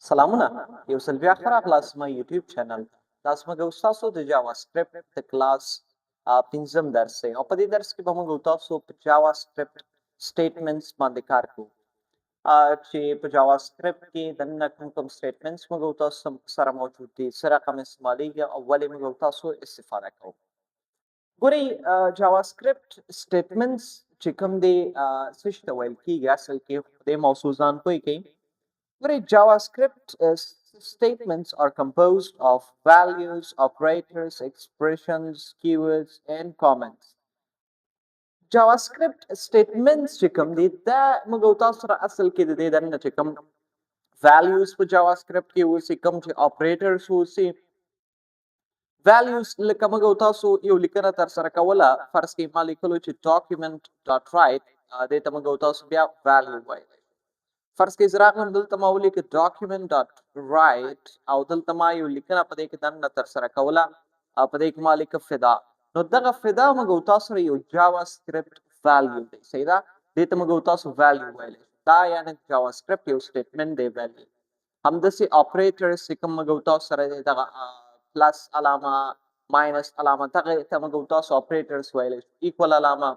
سلامونه یو ځل بیا ښه راغلاست زما یوټیوب چینل دا زموږ او ستاسو د JavaScript د کلاس پنځم درس دی او په دې درس کې به موږ او تاسو په JavaScript statements باندې کار کوو چې په JavaScript کې دننه کوم statements موږ او تاسو سره موجود دي څه رقم استعمالیږي او ولې موږ او تاسو استفاده کوو ګورئ JavaScript statements چې کوم دی څه شي ته ویل کېږي اصل کې دې موضوع ځان پوه کړئ Great JavaScript statements are composed of values, operators, expressions, keywords, and comments. JavaScript statements چې کوم دي دا موږ تاسو سره اصل کې د دې دنه چې کوم values په JavaScript کې اوسي کوم چې operators اوسي values لکه موږ تاسو یو لیکنه تر سره کوله فرض کې ما لیکلو چې document.write دې ته موږ تاسو بیا value وایي فرض کې زراغم دلته ما ولیکه document.write او دلته ما یو لیکنه په دې کې دننه تر سره کوله په دې کې ما لیکه فدا نو دغه فدا موږ تاسو سره یو JavaScript value دی صحیح ده دې ته موږ تاسو value ویلی دا یعنی JavaScript یو statement دی value همداسې operators چې کوم موږ تاسو سره دغه پلس علامه ماینس علامه دغه ته موږ تاسو operators ویلی equal علامه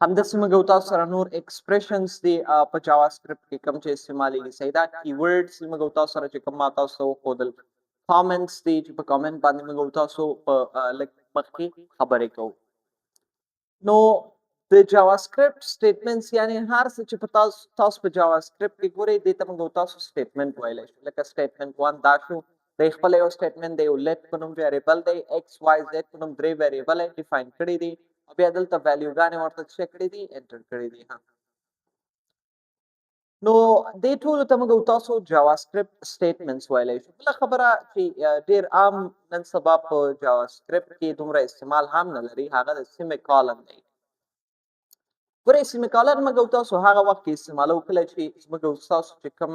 همداسې موږ تاسو سره نور expressions دي په JavaScript کې کوم چې استعمالیږي صحیح ده keywords موږ تاسو سره چې کوم ما تاسو وښودل comments دي چې په comment باندې موږ تاسو په لږ مخکې خبرې کوو نو د JavaScript statements یعنی هر څه چې په تاسو په JavaScript کې ګورئ دې ته موږ تاسو statement ویلی شو لکه statement 1 دا شو د خپل یو statement دی یو let په نوم variable دی x y z په نوم درې variable define کړي دي بیا دلته ویلیو غانې ورته څه کړې دي انټر کړې دي نو دې ټولو ته موږ تاسو JavaScript statements ویلی شو بله خبره چې ډېر عام نن سبا په JavaScript کې دومره استعمال هم نه لري هغه د semicolon دی ګورئ semicolon موږ تاسو هغه وخت کې استعمالو کله چې موږ تاسو چې کوم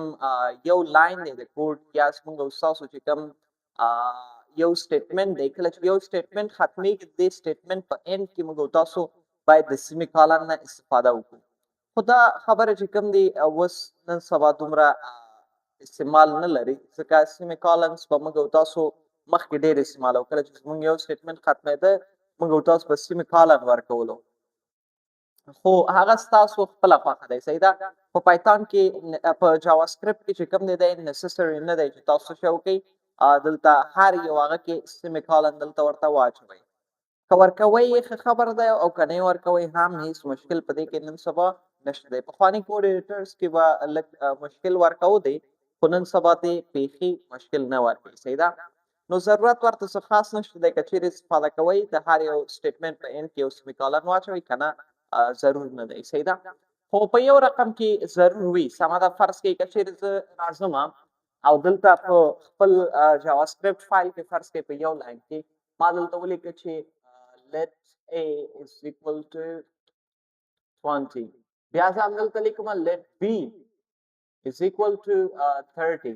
یو لاین دی د کوډ یا موږ تاسو چې کوم یو statement دی کله چې یو statement ختمي کې د statement په end کې موږ تاسو باید د semicolon نه استفاده وکړو خو دا خبره چې کوم دی اوس نن سبا دومره استعمال نه لري ځکه semicolons په موږ تاسو مخکې ډېر استعمالو کله چې موږ یو statement ختمېده موږ تاسو په semicolon ورکولو خو هغه ستاسو خپله خوښه دی صحیح ده په پایتان کې په JavaScript کې چې کوم دی دی necessary نه دی چې تاسو څه وکړئ دلته هر یو هغه کې semicolon دلته ورته واچوئ که ورکوئ یې ښه خبر دی او که نه یې ورکوئ هم هیڅ مشکل په دې کې نن سبا نشته دی پخواني کوډ ایډیټرز کې به لږ مشکل ورکوو دی خو نن سبا ته بیخي مشکل نه ورکوي صحیح ده نو ضرورت ورته څه خاص نشته دی که چیرې استفاده کوئ د هر یو statement په end کې یو semicolon واچوئ که نه ضرور نه دی صحیح ده خو په یو رقم کې ضرور وي سمه ده فرض کړئ که چیرې زه راځم او دلته په خپل JavaScript فایل کې فرض کړئ په یو لاین کې ما دلته ولیکه چې let a is equal to 20 بیا زه دلته لیکم let b is equal to 30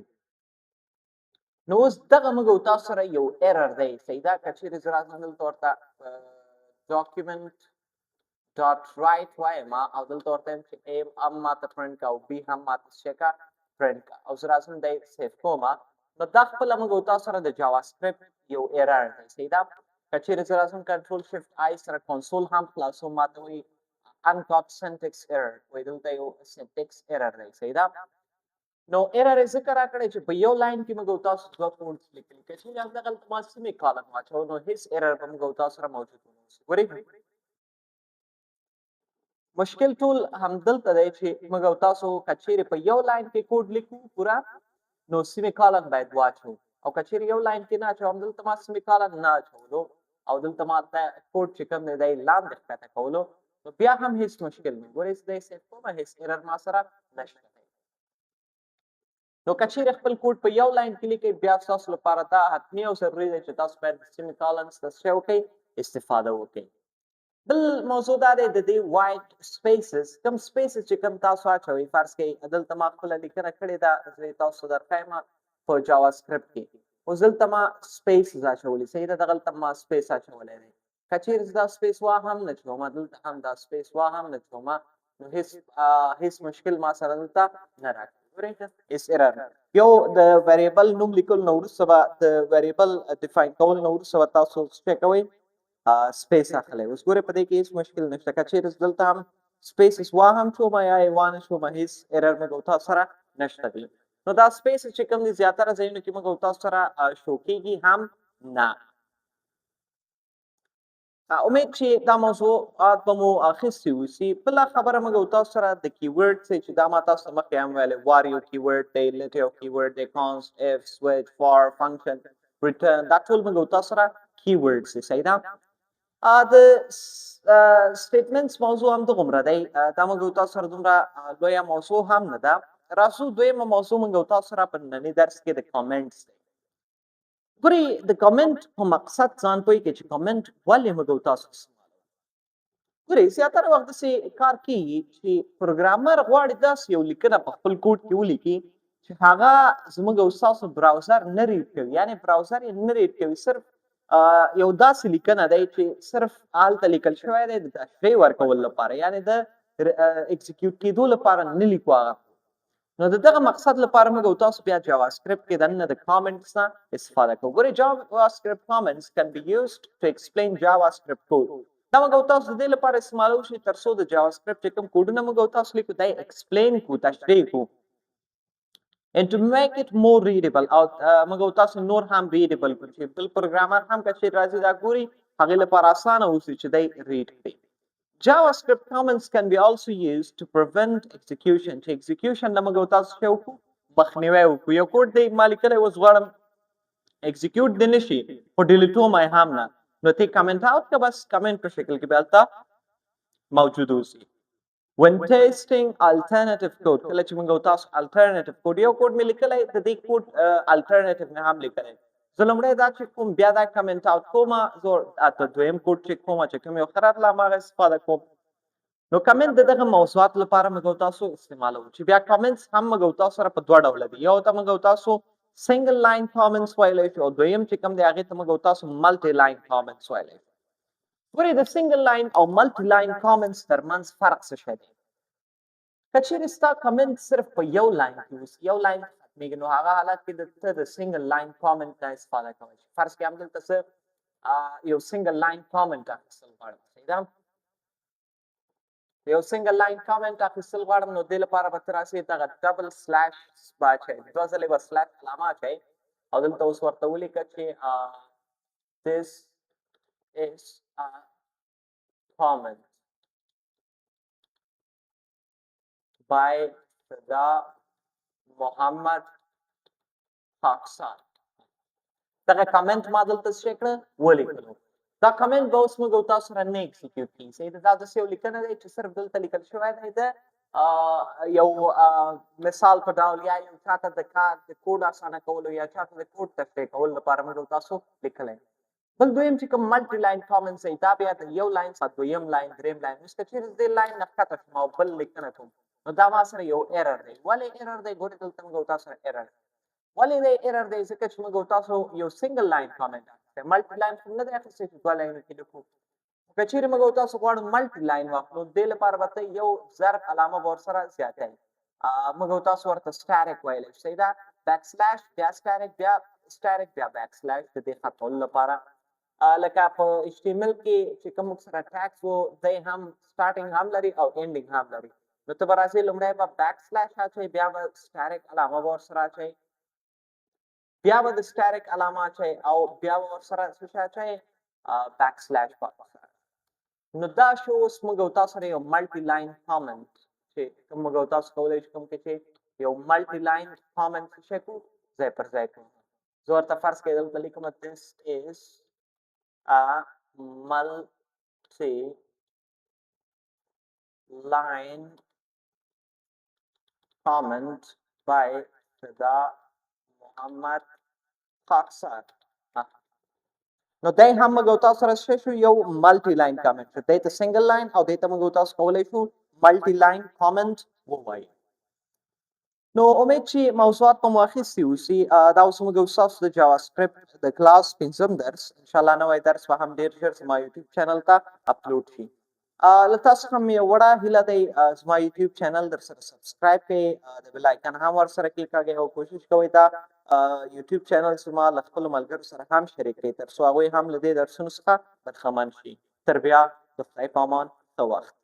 نو اوس دغه موږ تاسو سره یو error دی صحیح ده که چیرې زه راځم دلته ورته document.write وایم او دلته ورته وایم چې a هم ماته print کا او b هم ماته څه کا print کا او زه راځم دی سیف کوم نو دا خپله موږ تاسو سره د JavaScript یو error دی صحیح ده که چیرې زه راځم کنټرول شفټ آی سره کنسول هم خلاصوم ماته وایي uncaught syntax error وایي دلته یو syntax error دی صحیح ده نو error یې ځکه راکړی چې په یو لاین کې موږ تاسو دوه کوډز لیکلي که چیرې همدغلته ما semicolon واچوو نو هیڅ error به موږ تاسو سره موجود نه اوسي ګورئ مشکل ټول همدلته دی چې موږ تاسو که چیرې په یو لاین کې کوډ لیکو پوره نو semicolon باید واچو او که چیرې یو لاین کې نه اچوم دلته ما semicolon نه اچولو او دلته ما کوډ چې کوم دی دی لاندې ښکته کولو نو بیا هم هیڅ مشکل نه ګورئ زه دی سیف کوم هیڅ error ما سره نشته نو که چیرې خپل کوډ په یو لاین کې لیکئ بیا ستاسو لپاره دا حتمي او ضروري دی چې تاسو باید semicolons ته څه وکړئ استفاده وکړئ بل موضوع دا دی د دې white spaces کوم spaces چې کوم تاسو اچوئ فرض کړئ دلته ما خپله لیکنه کړې ده زه تاسو درښیم په JavaScript کې اوس دلته ما spaces اچولي صحیح ده دغلته ما space اچولی دی که چیرې زه دا space واهم نه چوم دلته هم دا space واهم نه چوم نو هیڅ مشکل ما سره دلته نه راکوي is error. یو د variable نوم لیکل نو وروسته به د variable define کول نو وروسته به تاسو څه کوئ سپیس اخلئ. اوس ګورئ په دې کې هیڅ مشکل نشته که چیرې دلته هم سپیسز واهم شومه یا یې وانه شومه هیڅ error موږ او تاسو سره نشته دی. نو دا سپیس چې کوم دي زیاتره ځایونو کې موږ او تاسو سره شو کیږي هم نه. امید چې دا موضوعات به مو اخیستي اوسي. بله خبره موږ او تاسو سره د کیورډ چې دا ما تاسو ته مخکې هم ویلې وار یو کیورډ دی، let یو کیورډ دی، const، if، switch، for، function، return دا ټول موږ او تاسو سره کیورډز دي. صحیح ده؟ د statements موضوع هم دغومره دی. دا موږ او تاسو سره دومره لویه موضوع هم نه ده. راځو دویمه موضوع موږ او تاسو سره په ننني درس کې د comments دی. ګورئ د کامنټ په مقصد ځان پوهېږئ چې کامنټ ولې موږ او تاسو استعمالوو. ګورئ زیاتره وخت داسې کار کېږي چې پروګرامر غواړي داسې یو لیکنه په خپل کوډ کې ولیکي چې هغه زموږ او ستاسو براوزر نه ریډ کوي، یعنې براوزر یې نه ریډ کوي. صرف یو داسې لیکنه دی چې صرف هلته لیکل شوی دی د تشریح ورکولو لپاره، یعنې د اکزیکیوټ کېدو لپاره نه لیکو هغه. نو د دغه مقصد لپاره موږ او تاسو بیا JavaScript کې دننه د comments نه استفاده کوو. ګورئ JavaScript comments can be used to explain JavaScript code. دا موږ او تاسو د دې لپاره استعمالوو چې تر څو د JavaScript چې کوم کوډونه موږ او تاسو لیکو دا یې explain کړو، تشریح کړو. and to make it more readable او موږ او تاسو نور هم readable کړو چې بل پروګرامر هم که چیرې راځي دا ګوري هغې لپاره اسانه اوسي چې دی read کړي. JavaScript comments can be also used to prevent execution. چې execution نه موږ او تاسو څه وکړو؟ مخنیوی وکړو. یو کوډ دی ما لیکلی اوس غواړم execute دې نه شي خو ډیلیټوم یې هم نه، نو ته کمنټ آوټ کړه، بس کمنټ په شکل کې به هلته موجود اوسي. when testing alternative code کله چې موږ او تاسو alternative code یو کوډ مې لیکلی د دې کوډ alternative مې هم لیکلی زه لومړی دا چې کوم بیا دا کمنټ آوټ کومه زه د دویم کوډ چې کومه چې کوم یو ښه راتله هماغه استفاده کوم. نو کمنټ د دغه موضوعاتو لپاره موږ او تاسو استعمالوو چې بیا کمنټس هم موږ او تاسو سره په دوه ډوله دي. یو ته موږ او تاسو سنګل لاین کامنټس ویلی شو او دویم چې کوم دی هغې ته موږ او تاسو ملټي لاین کامنټس ویلی شو. ګورئ د سنګل لاین او ملټي لاین کامنټس ترمنځ فرق څه شی دی؟ که چیرې ستا کمنټ صرف په یو لاین کې اوسي، یو لاین ختمېږي، نو هغه حالت کې ته د سنګل لاین کامنټ نه استفاده کولی شي. فرض کړئ همدلته څه یو سنګل لاین کامنټ اخیستل غواړم، صحیح ده؟ یو سنګل لاین کامنټ اخیستل غواړم نو دې لپاره به ته راسې دغه ډبل سلیش به اچوئ، دوه ځلې به سلیش علامه اچوئ او دلته اوس ورته ولیکه چې this is a comment by the Muhammad Pakistan. دغه کمنټ ما دلته څه کړه ولیکلو. دا کمنټ به اوس موږ او تاسو سره نه ایکزیکیوټ کېږي. صحیح ده؟ دا داسې یو لیکنه دی چې صرف دلته لیکل شوی دی د یو مثال په ډول یا یو چاته د کار د کوډ اسانه کولو یا چاته د کوډ تشریح کولو لپاره موږ او تاسو لیکلی. بل دویم چې کوم ملټي لاین کامنټس دی دا بیا د یو لاین څخه دویم لاین دریم لاین اوس که چیرې دې لاین نه ښکته شم او بل لیکنه کوم نو دا ما سره یو ایرر دی. ولې ایرر دی؟ ګورې دلته موږ او تاسو سره ایرر دی. ولې دی ایرر دی؟ ځکه چې موږ او تاسو یو سنګل لاین کامنټ اخیستی، ملټي لاین خو نه دی اخیستی چې دوه لاینو کې لیکو. که چیرې موږ او تاسو غواړو ملټي لاین واخلو دې لپاره به ته یو ضرب علامه به ورسره زیاتوئ. موږ او تاسو ورته سټاریک ویلی شو، صحیح ده؟ بیک سلیش بیا سټاریک بیا سټاریک بیا بیک سلیش د دې ختمولو لپاره. لکه په HTML کې چې کوم موږ سره ټیکس و دی هم سټارټینګ هم لري او اینډینګ هم لري. نو ته به راځې لومړی به بیک سلیش اچوئ، بیا به سټاریک علامه به ورسره اچوئ، بیا به د سټاریک علامه اچوئ او بیا به ورسره څه شی اچوئ؟ بیک سلیش به ورسره. نو دا شو اوس موږ او تاسو سره یو ملټي لاین کامنټ چې کوم موږ او تاسو کولی شو کوم کې چې یو ملټي لاین کامنټ څه شی کړو؟ ځای پر ځای کړو. زه ورته فرض کړئ دلته لیکم this is a multi-line comment by the Muhammad Pakistan. نو دی هم موږ او تاسو سره څه شو؟ یو ملټي لاین کامنټ شو. دی ته سنګل لاین او دی ته موږ او تاسو کولی شو ملټي لاین کامنټ ووایو. نو امید چې موضوعات به مو اخیستي اوسي. دا اوس موږ او ستاسو د JavaScript د کلاس پنځم درس انشاءالله نوی درس به هم ډېر ژر زما یوټیوب چینل ته اپلوډ شي. له تاسو څخه مې یو وړه هیله دی زما یوټیوب چینل در سره سبسکرایب کړئ، د بیل آیکن هم ورسره کلیک کړئ او کوشش کوئ دا یوټیوب چینل زما له خپلو ملګرو سره هم شریک کړئ تر څو هغوی هم له دې درسونو څخه برخمن شي. تر بیا د خدای په امان، ښه وخت.